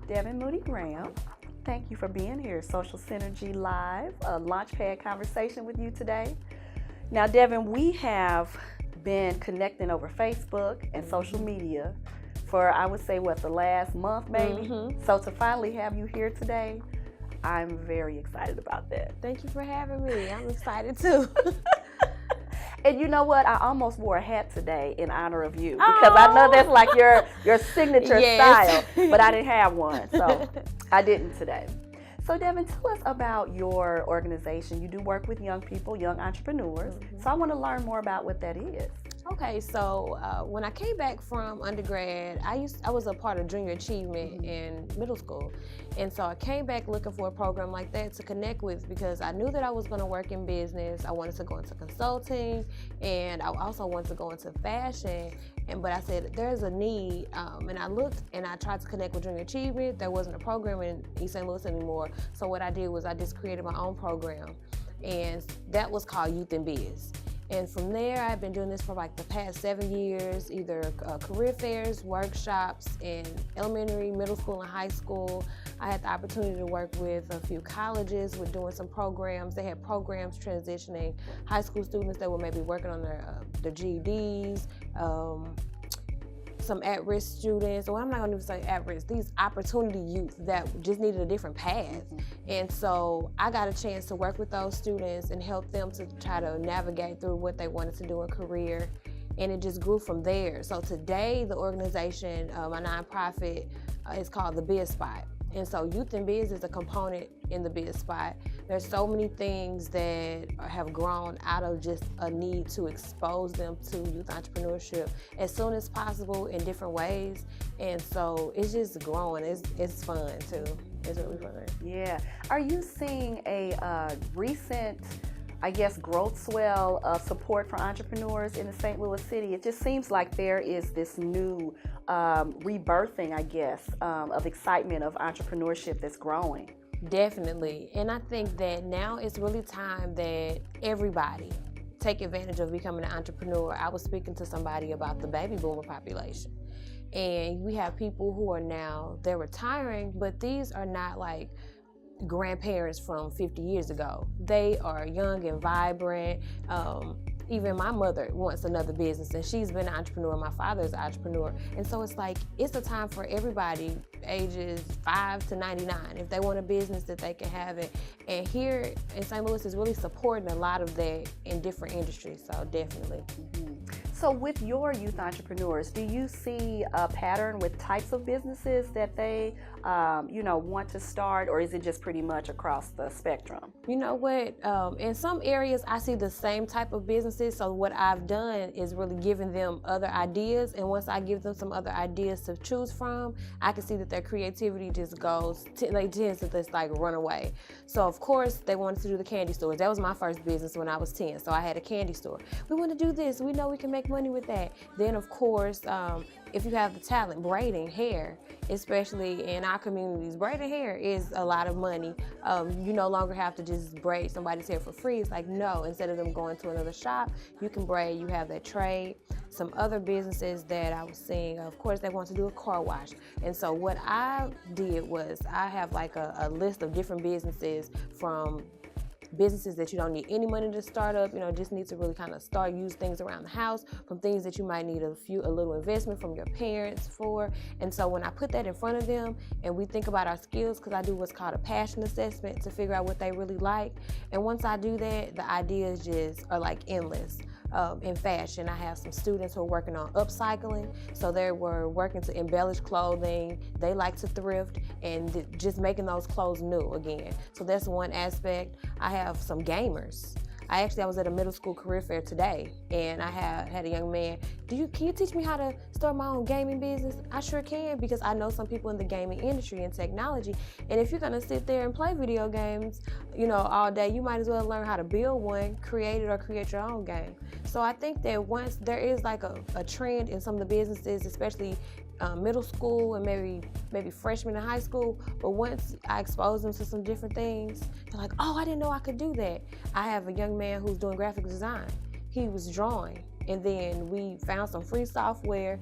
Devon Moody-Graham. Thank you for being here, Social Synergy Live, a Launchpad conversation with you today. Now, Devon, we have been connecting over Facebook and social media for, I would say, the last month maybe? So to finally have you here today, I'm very excited about that. Thank you for having me. I'm excited too. And you know what? I almost wore a hat today in honor of you because I know that's like your signature style, but I didn't have one, so I didn't today. So Devon, tell us about your organization. You do work with young people, young entrepreneurs. So I want to learn more about what that is. Okay, so when I came back from undergrad, I was a part of junior achievement in middle school. And so I came back looking for a program like that to connect with because I knew that I was going to work in business. I wanted to go into consulting, and I also wanted to go into fashion. But I said, there's a need, and I looked and I tried to connect with junior achievement. There wasn't a program in East St. Louis anymore. So what I did was I just created my own program, and that was called Youth in Biz. And from there, I've been doing this for like the past 7 years, either career fairs, workshops in elementary, middle school, and high school. I had the opportunity to work with a few colleges with doing some programs. They had programs transitioning high school students that were maybe working on their GEDs, some at-risk students, or I'm not gonna even say at-risk, these opportunity youth that just needed a different path. And so I got a chance to work with those students and help them to try to navigate through what they wanted to do in career. And it just grew from there. So today, the organization, my nonprofit, is called the Biz Spot. And so Youth in Biz is a component in the Biz Spot. There's so many things that have grown out of just a need to expose them to youth entrepreneurship as soon as possible in different ways. And so it's just growing. It's fun too. It's really fun. Yeah. Are you seeing a recent, I guess, growth swell of support for entrepreneurs in the St. Louis city? It just seems like there is this new rebirthing, I guess, of excitement of entrepreneurship that's growing. Definitely. And I think that now it's really time that everybody take advantage of becoming an entrepreneur. I was speaking to somebody about the baby boomer population. And we have people who are now, they're retiring, but these are not like grandparents from 50 years ago. They are young and vibrant. Even my mother wants another business, and she's been an entrepreneur. My father's an entrepreneur. And so it's like, it's a time for everybody, ages 5 to 99, if they want a business that they can have it. And here in St. Louis is really supporting a lot of that in different industries, so definitely. So with your youth entrepreneurs, do you see a pattern with types of businesses that they, want to start, or is it just pretty much across the spectrum? You know what? In some areas, I see the same type of businesses. So what I've done is really giving them other ideas. And once I give them some other ideas to choose from, I can see that their creativity just goes, they tend to just like run away. So of course, they wanted to do the candy stores. That was my first business when I was 10. So I had a candy store. We want to do this. We know we can make money with that. Then of course, if you have the talent, braiding hair, especially in our communities, braiding hair is a lot of money. You no longer have to just braid somebody's hair for free. It's like, no, instead of them going to another shop, you can braid, you have that trade. Some other businesses that I was seeing, of course, they want to do a car wash. And so what I did was I have like a list of different businesses, from businesses that you don't need any money to start up, just need to really kind of use things around the house, from things that you might need a little investment from your parents for. And so when I put that in front of them and we think about our skills, because I do what's called a passion assessment to figure out what they really like. And once I do that, the ideas just are like endless. In fashion, I have some students who are working on upcycling. So they were working to embellish clothing. They like to thrift and just making those clothes new again. So that's one aspect. I have some gamers. I was at a middle school career fair today, and I had a young man, can you teach me how to start my own gaming business? I sure can, because I know some people in the gaming industry and technology. And if you're gonna sit there and play video games, all day, you might as well learn how to build one, create it, or create your own game. So I think that once there is like a trend in some of the businesses, especially middle school and maybe freshman in high school, but once I expose them to some different things, they're like, oh, I didn't know I could do that. I have a young man who's doing graphic design. He was drawing, and then we found some free software,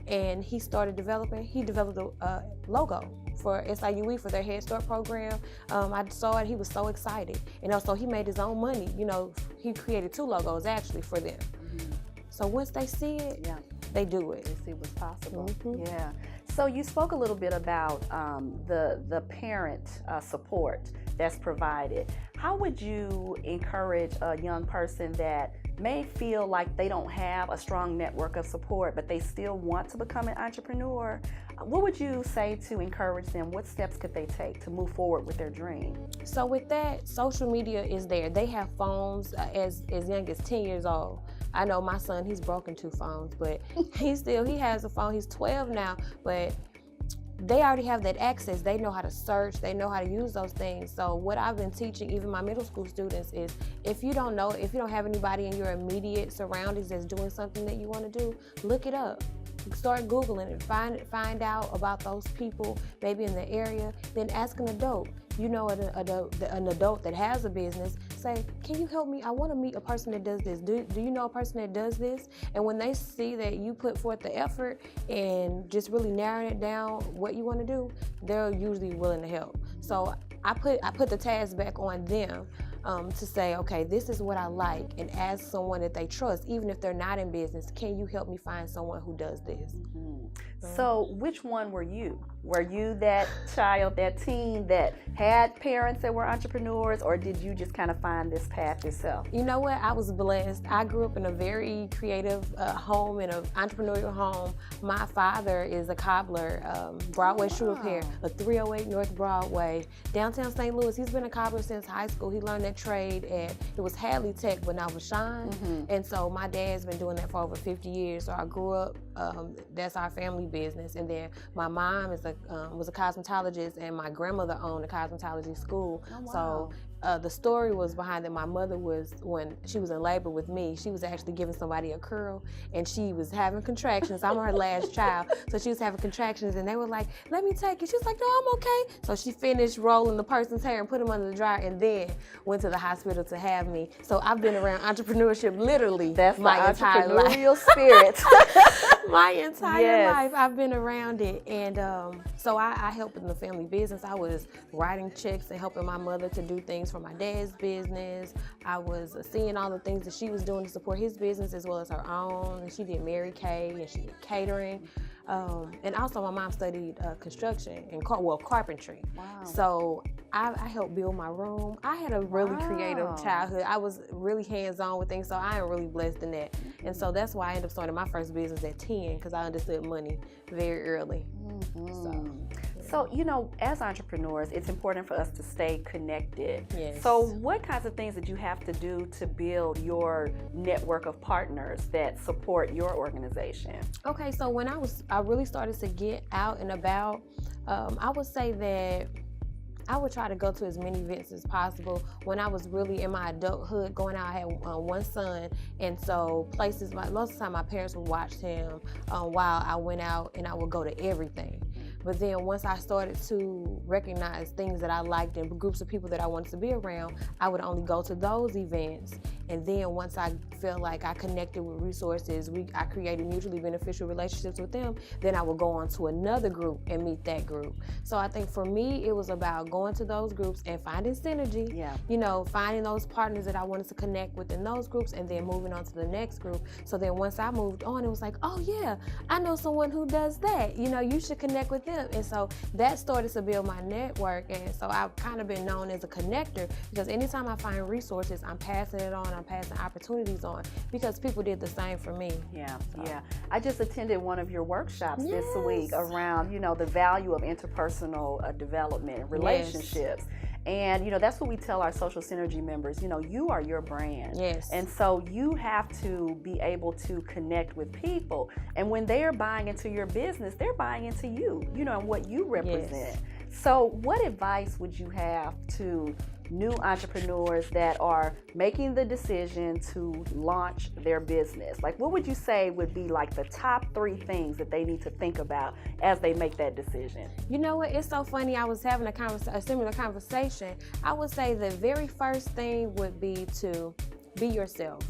and he developed a logo for SIUE for their Head Start program. I saw it, he was so excited. And also he made his own money. He created 2 logos actually for them. So once they see it, they do it. They see what's possible. Mm-hmm. Yeah. So you spoke a little bit about the parent support that's provided. How would you encourage a young person that may feel like they don't have a strong network of support, but they still want to become an entrepreneur? What would you say to encourage them? What steps could they take to move forward with their dream? So with that, social media is there. They have phones as young as 10 years old. I know my son, he's broken 2 phones, but he has a phone. He's 12 now, but they already have that access. They know how to search. They know how to use those things. So what I've been teaching even my middle school students is if you don't have anybody in your immediate surroundings that's doing something that you want to do, look it up. Start Googling it, find out about those people maybe in the area, then ask an adult. An adult that has a business, say, can you help me? I want to meet a person that does this. Do you know a person that does this? And when they see that you put forth the effort and just really narrowing it down what you want to do, they're usually willing to help. So I put the task back on them to say, okay, this is what I like, and ask someone that they trust, even if they're not in business, can you help me find someone who does this? So which one were you? Were you that child, that teen that had parents that were entrepreneurs, or did you just kind of find this path yourself? You know what? I was blessed. I grew up in a very creative home, in an entrepreneurial home. My father is a cobbler, Broadway shoe repair, a 308 North Broadway, downtown St. Louis. He's been a cobbler since high school. He learned that trade at, it was Hadley Tech, but now Vashon. And so my dad's been doing that for over 50 years. So I grew up, that's our family business. And then my mom was a cosmetologist, and my grandmother owned a cosmetology school. Oh, wow. So the story was behind that my mother was, when she was in labor with me, she was actually giving somebody a curl, and she was having contractions. I'm her last child, so she was having contractions, and they were like, let me take it. She was like, no, I'm okay. So she finished rolling the person's hair and put him under the dryer, and then went to the hospital to have me. So I've been around entrepreneurship literally my entire life. Entrepreneurial spirit. My entire life I've been around it. And so I helped in the family business. I was writing checks and helping my mother to do things for my dad's business. I was seeing all the things that she was doing to support his business as well as her own. And she did Mary Kay, and she did catering. And also my mom studied construction and carpentry. Wow. So I helped build my room. I had a really creative childhood. I was really hands-on with things, so I am really blessed in that. And so that's why I ended up starting my first business at 10, because I understood money very early. So, as entrepreneurs, it's important for us to stay connected. Yes. So what kinds of things did you have to do to build your network of partners that support your organization? Okay, so when I really started to get out and about, I would say that I would try to go to as many events as possible. When I was really in my adulthood going out, I had one son, and so places, most of the time my parents would watch him while I went out, and I would go to everything. But then once I started to recognize things that I liked and groups of people that I wanted to be around, I would only go to those events. And then once I felt like I connected with resources, I created mutually beneficial relationships with them, then I would go on to another group and meet that group. So I think for me, it was about going to those groups and finding synergy, finding those partners that I wanted to connect with in those groups, and then moving on to the next group. So then once I moved on, it was like, oh yeah, I know someone who does that. You should connect with them. And so that started to build my network. And so I've kind of been known as a connector, because anytime I find resources, I'm passing it on, I'm passing opportunities on, because people did the same for me. Yeah. I just attended one of your workshops this week around, the value of interpersonal development and relationships. And, that's what we tell our Social Synergy members, you are your brand. Yes. And so you have to be able to connect with people. And when they are buying into your business, they're buying into you, and what you represent. Yes. So what advice would you have to new entrepreneurs that are making the decision to launch their business? Like, what would you say would be like the top 3 things that they need to think about as they make that decision? You know what? It's so funny. I was having a similar conversation. I would say the very first thing would be to be yourself.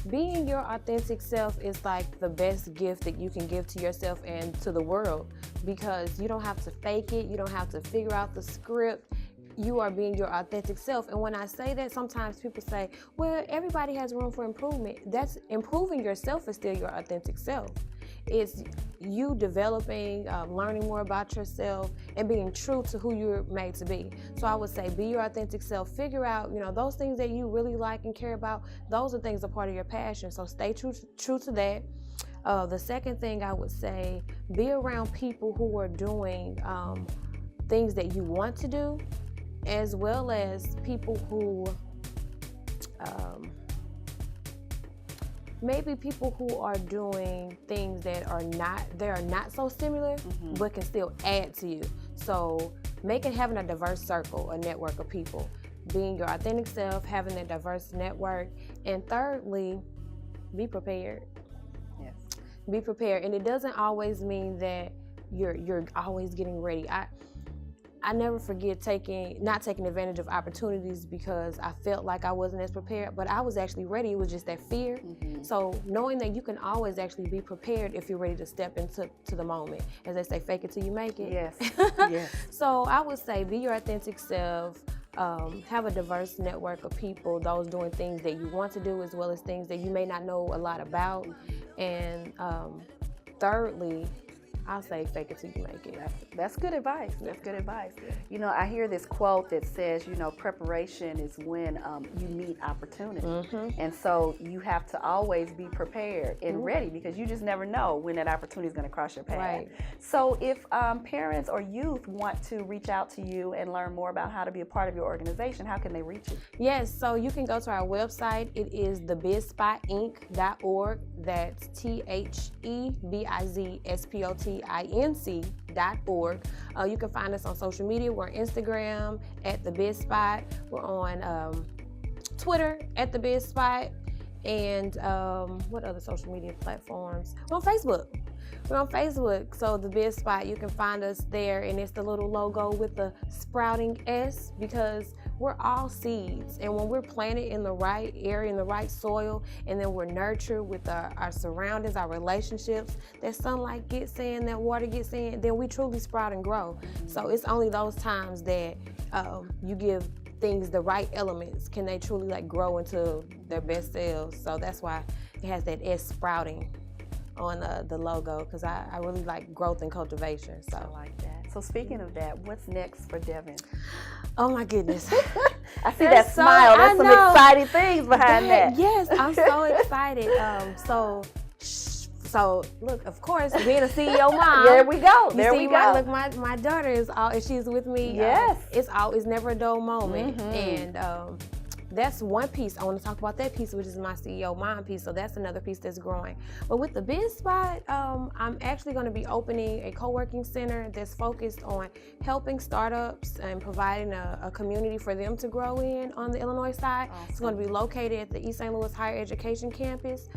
being your authentic self is like the best gift that you can give to yourself and to the world, because you don't have to fake it. You don't have to figure out the script. You are being your authentic self. And when I say that, sometimes people say, well, everybody has room for improvement. That's improving yourself is still your authentic self. It's you developing, learning more about yourself, and being true to who you're made to be. So I would say, be your authentic self. Figure out, those things that you really like and care about. Those are things that are part of your passion. So stay true to that. The second thing I would say, be around people who are doing things that you want to do, as well as people who maybe people who are doing things that are not so similar, but can still add to you. So having a diverse circle, a network of people, being your authentic self, having a diverse network. And thirdly, be prepared. Yes. Be prepared. And it doesn't always mean that you're always getting ready. I never forget not taking advantage of opportunities because I felt like I wasn't as prepared, but I was actually ready. It was just that fear. So knowing that you can always actually be prepared if you're ready to step into the moment. As they say, fake it till you make it. Yes. Yes. So I would say, be your authentic self. Have a diverse network of people, those doing things that you want to do, as well as things that you may not know a lot about. And thirdly, I'll say, fake it till you make it. That's good advice. That's good advice. I hear this quote that says, preparation is when you meet opportunity. And so you have to always be prepared and ready, because you just never know when that opportunity is going to cross your path. Right. So if parents or youth want to reach out to you and learn more about how to be a part of your organization, how can they reach you? Yes, so you can go to our website. It is thebizspotinc.org. That's THEBIZSPOTINC.org. You can find us on social media. We're on Instagram at The Biz Spot. We're on Twitter at The Biz Spot. And what other social media platforms? We're on Facebook. We're on Facebook, so The Biz Spot, you can find us there, and it's the little logo with the sprouting S, because we're all seeds, and when we're planted in the right area, in the right soil, and then we're nurtured with our surroundings, our relationships, that sunlight gets in, that water gets in, then we truly sprout and grow. So it's only those times that you give things the right elements, can they truly grow into their best selves. So that's why it has that S, sprouting, on the logo, because I really like growth and cultivation. So I like that. So speaking of that, what's next for Devon? Oh my goodness. I see that smile. There's some exciting things behind that. Yes, I'm so excited. So look, of course, being a CEO mom. There we go. There we go. Look, my daughter is she's with me. Yes. It's never a dull moment. And that's one piece. I want to talk about that piece, which is my CEO mom piece. So that's another piece that's growing. But with the Biz Spot, I'm actually going to be opening a co-working center that's focused on helping startups and providing a community for them to grow in on the Illinois side. Awesome. It's going to be located at the East St. Louis Higher Education Campus,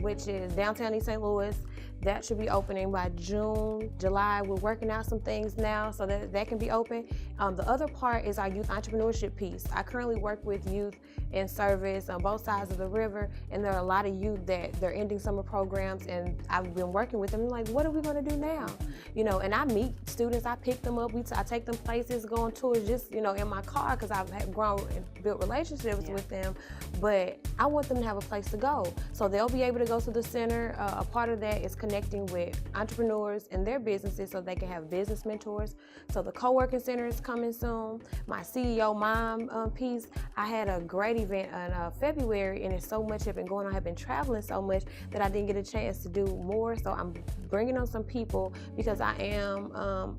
which is downtown East St. Louis. That should be opening by June, July. We're working out some things now so that can be open. The other part is our youth entrepreneurship piece. I currently work with youth in service on both sides of the river, and there are a lot of youth that they're ending summer programs, and I've been working with them. I'm like, what are we going to do now? And I meet students, I pick them up, I take them places, go on tours just, in my car, because I've grown and built relationships with them, but I want them to have a place to go. So they'll be able to go to the center. A part of that is connecting with entrepreneurs and their businesses so they can have business mentors. So the co-working center is coming soon. My CEO mom piece, I had a great event in February, and it's so much has been going on. I've been traveling so much that I didn't get a chance to do more. So I'm bringing on some people because I am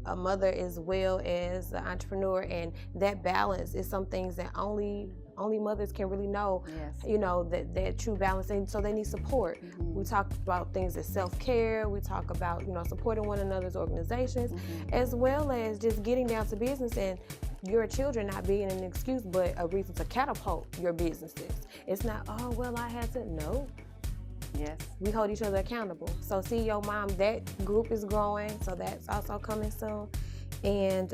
a mother as well as an entrepreneur, and that balance is some things that only mothers can really know. Yes. That true balance, and so they need support. We talk about things as self-care. We talk about supporting one another's organizations, as well as just getting down to business, and your children not being an excuse but a reason to catapult your businesses. It's not, oh well, I had to. No. Yes. We hold each other accountable. So CEO Mom, that group is growing, so that's also coming soon. And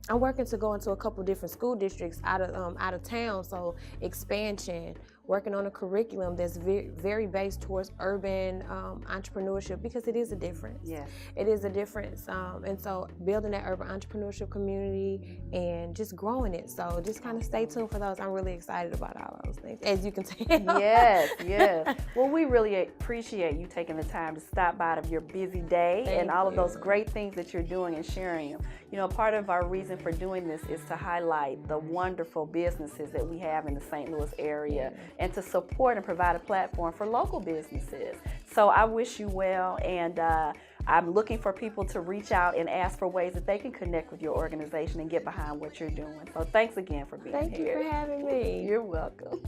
I'm working to go into a couple different school districts out of town, so expansion working on a curriculum that's very, very based towards urban entrepreneurship, because it is a difference. Yes. It is a difference. And so building that urban entrepreneurship community and just growing it. So just kind of stay tuned for those. I'm really excited about all those things, as you can tell. Yes, yes. Well, we really appreciate you taking the time to stop by of your busy day and all of those great things that you're doing and sharing them. You know, part of our reason for doing this is to highlight the wonderful businesses that we have in the St. Louis area and to support and provide a platform for local businesses. So I wish you well, and I'm looking for people to reach out and ask for ways that they can connect with your organization and get behind what you're doing. So thanks again for being here. Thank you for having me. You're welcome.